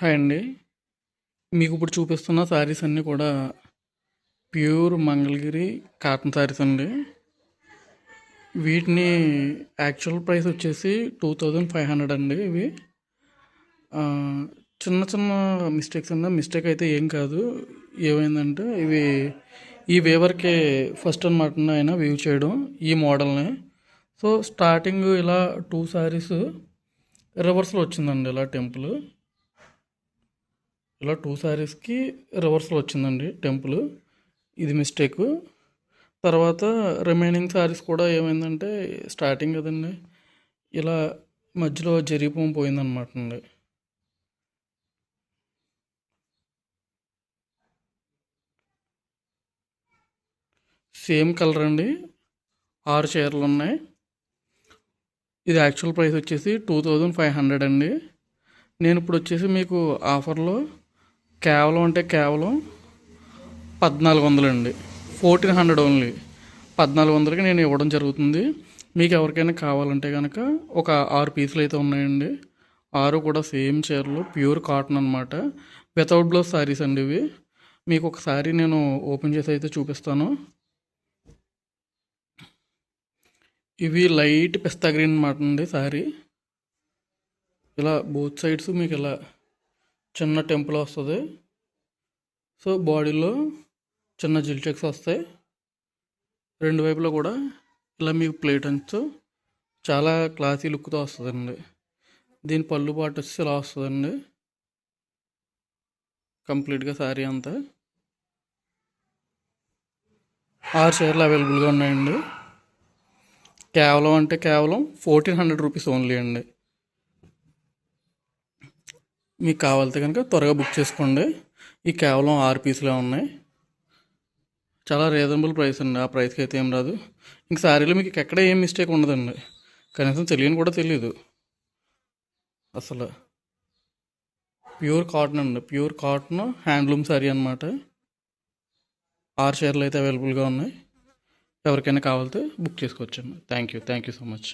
Hi అండి. మీకు ఇప్పుడు చూపిస్తున్న శారీస్ అన్నీ కూడా ప్యూర్ మంగళగిరి కాటన్ శారీస్ అండి. వీటిని యాక్చువల్ ప్రైస్ వచ్చేసి 2500 అండి. ఇవి ఆ, చిన్న చిన్న మిస్టేక్స్ అన్న మిస్టేక్ అయితే ఏం కాదు. ఏమైందంటే ఈ వేవర్కే ఫస్ట్ అనమాట ఆయన వీవ్ చేయడం ఈ మోడల్ని. సో స్టార్టింగ్ ఇలా 2 శారీస్ రివర్స్లో వచ్చిందండి. ఇలా 2 శారీస్కి రివర్స్లో వచ్చిందండి టెంపుల్. ఇది మిస్టేక్. తర్వాత రిమైనింగ్ శారీస్ కూడా ఏమైందంటే స్టార్టింగ్ కదండి, ఇలా మధ్యలో జరిగిపోం పోయిందనమాట అండి. సేమ్ కలర్ అండి, 6 చీరలు ఉన్నాయి. ఇది యాక్చువల్ ప్రైస్ వచ్చేసి 2500 అండి. నేను ఇప్పుడు వచ్చేసి మీకు ఆఫర్లో కేవలం 1400 అండి. 1400 ఓన్లీ. 1400కి నేను ఇవ్వడం జరుగుతుంది. మీకు ఎవరికైనా కావాలంటే కనుక ఒక 6 పీసులు అయితే ఉన్నాయండి. 6 కూడా సేమ్ చీరలు, ప్యూర్ కాటన్ అనమాట. వితౌట్ బ్లౌజ్ శారీస్ అండి ఇవి. మీకు ఒక శారీ నేను ఓపెన్ చేసి అయితే చూపిస్తాను. ఇవి లైట్ పిస్తా గ్రీన్ అనమాట అండి శారీ. ఇలా బోత్ సైడ్స్ మీకు ఇలా చిన్న టెంపుల్ వస్తుంది. సో బాడీలో చిన్న జిల్ చెక్స్ వస్తాయి. రెండు వైపులో కూడా ఇలా మీకు ప్లేట్ అంచు చాలా క్లాసీ లుక్తో వస్తుందండి. దీని పళ్ళు పాటు వచ్చి ఇలా వస్తుందండి కంప్లీట్గా శారీ అంతా. 6 చీరలు అవైలబుల్గా ఉన్నాయండి. కేవలం 1400 రూపీస్ ఓన్లీ అండి. మీకు కావాలితే కనుక త్వరగా బుక్ చేసుకోండి. ఈ కేవలం 6 పీసులే ఉన్నాయి. చాలా రీజనబుల్ ప్రైస్ అండి. ఆ ప్రైస్కి అయితే ఏం రాదు. ఇంక శారీలో మీకు ఎక్కడ ఏం మిస్టేక్ ఉండదండి. కనీసం తెలియని కూడా తెలియదు అసలు. ప్యూర్ కాటన్ అండి, ప్యూర్ కాటన్ హ్యాండ్లూమ్ శారీ అనమాట. 6 చీరలు అయితే అవైలబుల్గా ఉన్నాయి. ఎవరికైనా కావాలితే బుక్ చేసుకోవచ్చండి. Thank you so much.